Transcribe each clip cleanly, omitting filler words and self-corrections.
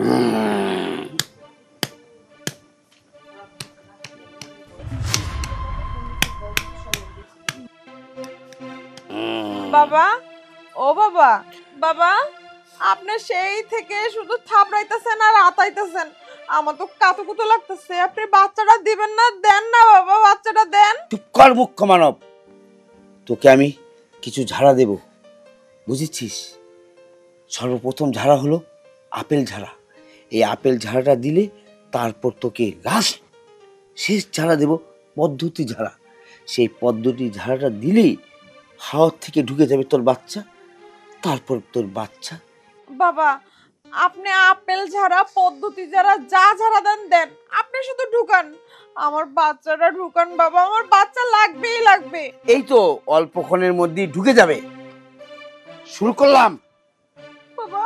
বাবা, ও বাবা, বাবা, আপনি সেই থেকে শুধু থাপড়াইতেছেন আর আতাইতেছেন। আমার তো কাতুকুতু লাগতেছে। আপনি বাচ্চাটা দিবেন না? দেন না বাবা, বাচ্চাটা দেন। চুপ কর মুখ্য মানব, তোকে আমি কিছু ঝাড়া দেব, বুঝেছিস? সর্বপ্রথম ঝাড়া হলো আপেল ঝাড়া। এই আপেল ঝাড়াটা দিলে তারপর তোকে লাস্ট শেষ ঝাড়া দেব পদ্ধতি ঝাড়া। সেই পদ্ধতি ঝাড়াটা দিলেই হাওয়ার থেকে ঢুকে যাবে তোর বাচ্চা, তারপর তোর বাচ্চা। বাবা, আপনি আপেল ঝাড়া, পদ্ধতি ঝাড়া, যা ঝাড়া দেন দেন, আপনি শুধু ঢুকান। আমার বাচ্চাটা ঢুকান বাবা, আমার বাচ্চা লাগবেই লাগবে। এই তো অল্পক্ষণের মধ্যেই ঢুকে যাবে। শুরু করলাম। বাবা,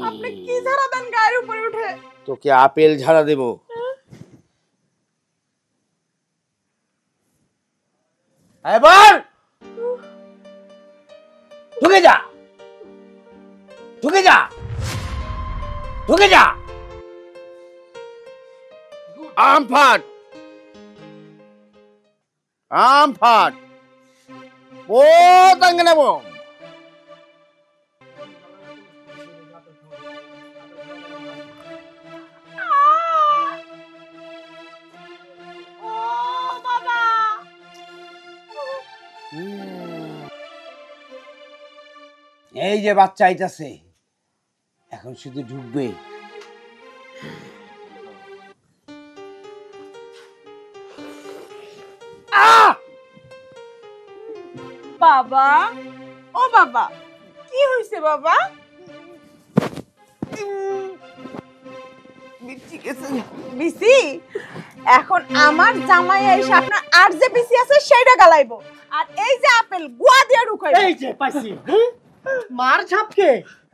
আপনি কি ঝাড়া দেন গায়ের উপরে উঠে? তোকে আপেল ঝাড়া দেব। এবার ঢুকে যা, ঢুকে যা, ঢুকে যা। আমফাট, আমফাট, পোতাঙ্গে নেব। ও বাবা, এই যে বাচ্চা আইতাছে, এখন শুধু ঢুকবে। বাবা, ও বাবা, কি হইছে বাবা? বিসি, এখন আমার জামাই এসে আপনার আর যে বিসি আছে সেটা গালাইবো, আর এই যে আপেল গুয়া দিয়ে ঢুকাইবো। এই যে পাইছি, মার ঝাপকে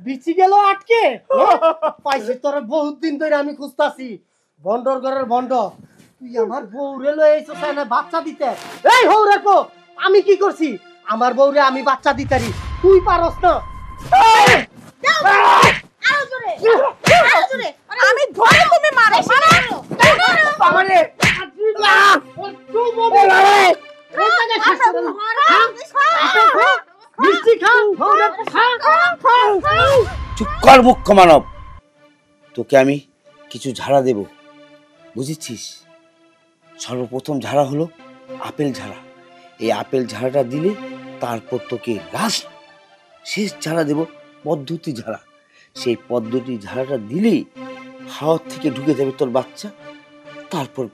বিচি গেল আটকে। পাইছি তোর বহুত দিন ধরে আমি খুঁজতাছি, বন্ডর ঘরের বন্ড। তুই আমার বউরে লয়ে এসেছ না বাচ্চা দিতে। এই হৌ রাখো, আমি কি করছি? আমার বউরে আমি বাচ্চা দিতারি, তুই পারস না। আরো জোরে, আরো জোরে। আমি ধরে তুমি মারো, মারো। আমারে মিষ্টি খা, হৌরে খা। চুপ কর মুখ্য মানব, তোকে আমি কিছু ঝাড়া দেব, বুঝেছিস? সর্বপ্রথম ঝাড়া হলো আপেল ঝাড়া। এই আপেল ঝাড়াটা দিলে তারপর তোকে লাস্ট শেষ ঝাড়া দেব পদ্ধতি ঝাড়া। সেই পদ্ধতি ঝাড়াটা দিলেই হাওয়ার থেকে ঢুকে যাবে তোর বাচ্চা, তারপর